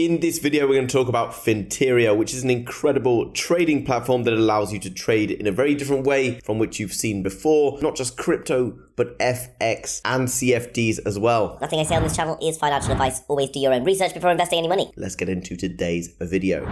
In this video, we're going to talk about Finteria, which is an incredible trading platform that allows you to trade in a very different way from which you've seen before, not just crypto, but FX and CFDs as well. Nothing I say on this channel is financial advice. Always do your own research before investing any money. Let's get into today's video.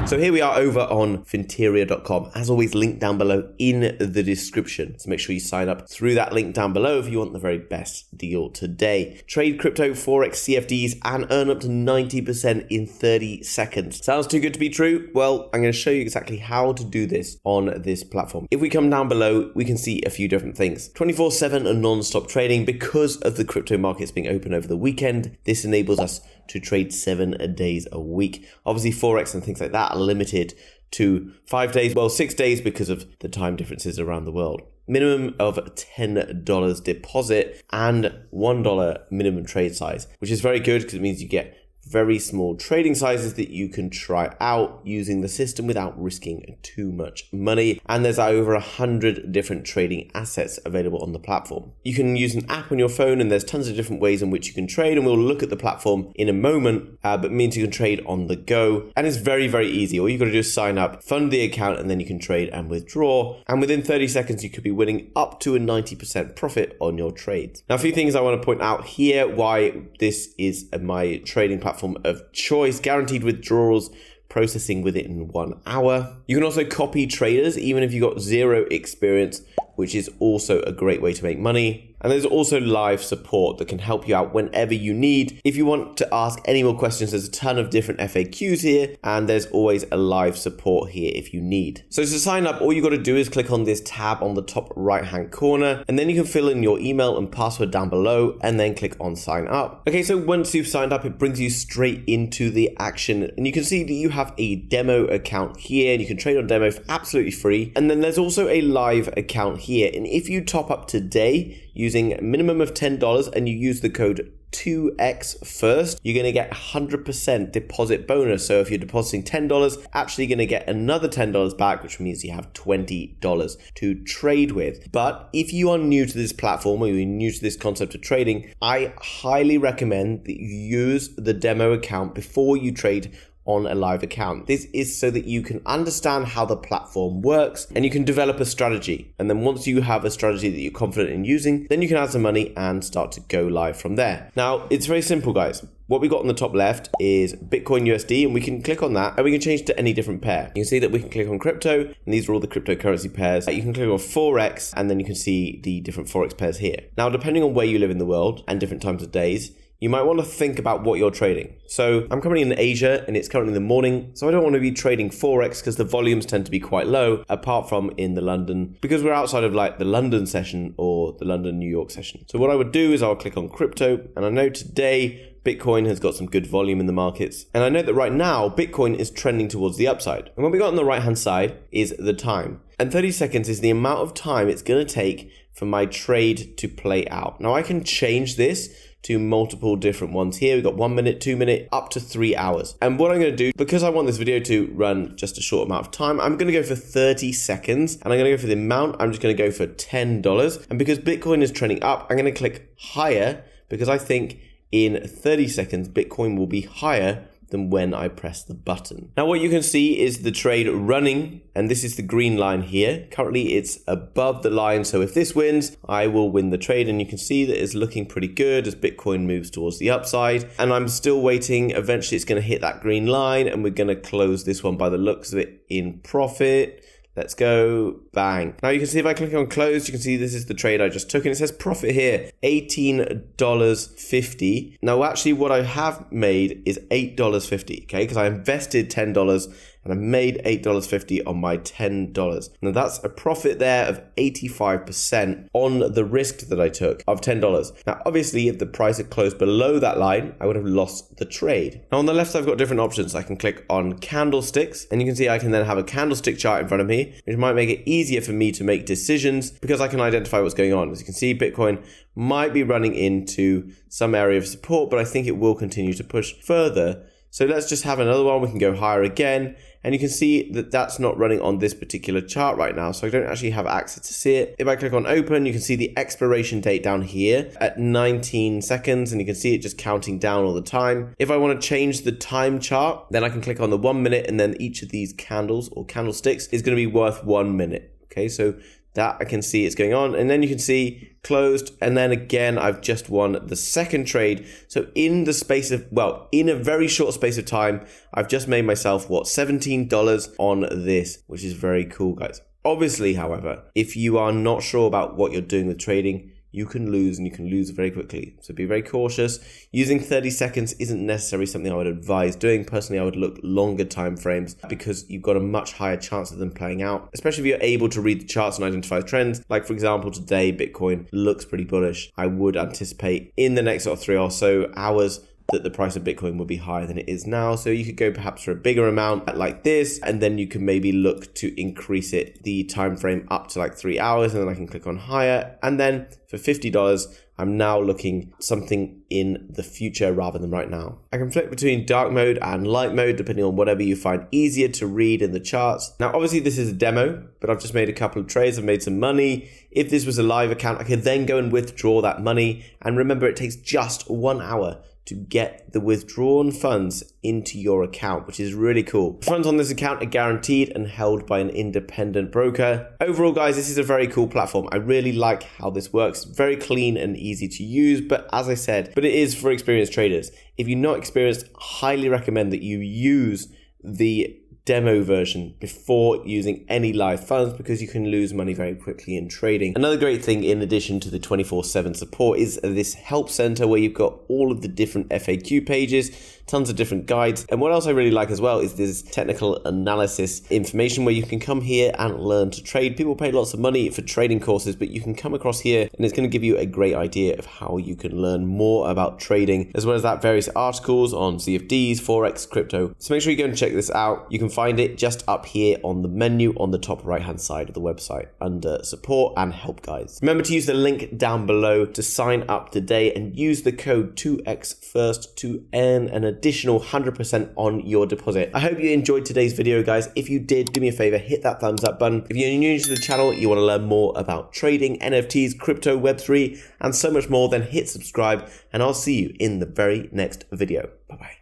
So here we are over on Finteria.com. As always, link down below in the description. So make sure you sign up through that link down below if you want the very best deal today. Trade crypto, Forex, CFDs, and earn up to 90% in 30 seconds. Sounds too good to be true? Well, I'm going to show you exactly how to do this on this platform. If we come down below, we can see a few different things. 24/7 and non-stop trading. Because of the crypto markets being open over the weekend, this enables us to trade 7 days a week. Obviously, Forex and things like that are limited to 5 days, well, 6 days because of the time differences around the world. Minimum of $10 deposit and $1 minimum trade size, which is very good because it means you get very small trading sizes that you can try out using the system without risking too much money. And there's over 100 different trading assets available on the platform. You can use an app on your phone, and there's tons of different ways in which you can trade, and we'll look at the platform in a moment, but it means you can trade on the go. And it's very, very easy. All you got to do is sign up, fund the account, and then you can trade and withdraw. And within 30 seconds, you could be winning up to a 90% profit on your trades. Now, a few things I want to point out here why this is my trading platform of choice: guaranteed withdrawals, processing within 1 hour. You can also copy traders even if you've got zero experience, which is also a great way to make money. And there's also live support that can help you out whenever you need. If you want to ask any more questions, there's a ton of different FAQs here, and there's always a live support here if you need. So to sign up, all you got to do is click on this tab on the top right-hand corner, and then you can fill in your email and password down below, and then click on sign up. Okay, so once you've signed up, it brings you straight into the action, and you can see that you have a demo account here, and you can trade on demo for absolutely free. And then there's also a live account here, and if you top up today using a minimum of $10 and you use the code 2x first, you're going to get 100% deposit bonus. So if you're depositing $10, actually going to get another $10 back, which means you have $20 to trade with. But if you are new to this platform or you're new to this concept of trading, I highly recommend that you use the demo account before you trade on a live account. This is so that you can understand how the platform works and you can develop a strategy. And then once you have a strategy that you're confident in using, then you can add some money and start to go live from there. Now, it's very simple, guys. What we got on the top left is Bitcoin USD, and we can click on that and we can change to any different pair. You can see that we can click on crypto, and these are all the cryptocurrency pairs. You can click on Forex, and then you can see the different Forex pairs here. Now, depending on where you live in the world and different times of days, you might want to think about what you're trading. So I'm currently in Asia and it's currently in the morning. So I don't want to be trading Forex because the volumes tend to be quite low, apart from in the London, because we're outside of like the London session or the London, New York session. So what I would do is I'll click on crypto, and I know today Bitcoin has got some good volume in the markets. And I know that right now Bitcoin is trending towards the upside. And what we got on the right hand side is the time. And 30 seconds is the amount of time it's going to take for my trade to play out. Now I can change this to multiple different ones here. We've got 1 minute, 2 minute, up to 3 hours. And what I'm going to do, because I want this video to run just a short amount of time, I'm going to go for 30 seconds, and I'm going to go for the amount. I'm just going to go for $10. And because Bitcoin is trending up, I'm going to click higher because I think in 30 seconds, Bitcoin will be higher than when I press the button. Now what you can see is the trade running, and this is the green line here. Currently it's above the line, so if this wins, I will win the trade, and you can see that it's looking pretty good as Bitcoin moves towards the upside. And I'm still waiting. Eventually it's going to hit that green line, and we're going to close this one by the looks of it in profit. Let's go, bang. Now you can see if I click on close, you can see this is the trade I just took, and it says profit here, $18.50. Now actually what I have made is $8.50, okay? Because I invested $10 and I made $8.50 on my $10. Now that's a profit there of 85% on the risk that I took of $10. Now obviously if the price had closed below that line, I would have lost the trade. Now on the left I've got different options. I can click on candlesticks, and you can see I can then have a candlestick chart in front of me, which might make it easier for me to make decisions because I can identify what's going on. As you can see, Bitcoin might be running into some area of support, but I think it will continue to push further So let's just have another one. We can go higher again. And you can see that that's not running on this particular chart right now. So I don't actually have access to see it. If I click on open, you can see the expiration date down here at 19 seconds. And you can see it just counting down all the time. If I want to change the time chart, then I can click on the 1 minute, and then each of these candles or candlesticks is going to be worth 1 minute. Okay, so that I can see it's going on, and then you can see closed, and then again I've just won the second trade. So in the space of, well, in a very short space of time, I've just made myself what, $17 on this, which is very cool, guys. Obviously, however, if you are not sure about what you're doing with trading, you can lose, and you can lose very quickly. So be very cautious. Using 30 seconds isn't necessarily something I would advise doing. Personally, I would look longer time frames because you've got a much higher chance of them playing out, especially if you're able to read the charts and identify trends. Like for example, today, Bitcoin looks pretty bullish. I would anticipate in the next sort of 3 or so hours that the price of Bitcoin will be higher than it is now. So you could go perhaps for a bigger amount like this, and then you can maybe look to increase it, the time frame, up to like 3 hours, and then I can click on higher. And then for $50, I'm now looking something in the future rather than right now. I can flick between dark mode and light mode depending on whatever you find easier to read in the charts. Now, obviously this is a demo, but I've just made a couple of trades. I've made some money. If this was a live account, I could then go and withdraw that money. And remember, it takes just 1 hour to get the withdrawn funds into your account, which is really cool. Funds on this account are guaranteed and held by an independent broker. Overall, guys, this is a very cool platform. I really like how this works. Very clean and easy to use, but as I said, it is for experienced traders. If you're not experienced, I highly recommend that you use the demo version before using any live funds, because you can lose money very quickly in trading. Another great thing, in addition to the 24/7 support, is this help center where you've got all of the different FAQ pages, tons of different guides. And what else I really like as well is this technical analysis information where you can come here and learn to trade. People pay lots of money for trading courses, but you can come across here and it's going to give you a great idea of how you can learn more about trading, as well as that various articles on CFDs, Forex, crypto. So make sure you go and check this out. You can find it just up here on the menu on the top right hand side of the website under support and help guides. Remember to use the link down below to sign up today and use the code 2XFIRST to earn an additional 100% on your deposit. I hope you enjoyed today's video, guys. If you did, do me a favor, hit that thumbs up button. If you're new to the channel, you want to learn more about trading, NFTs, crypto, Web3, and so much more, then hit subscribe, and I'll see you in the very next video. Bye-bye.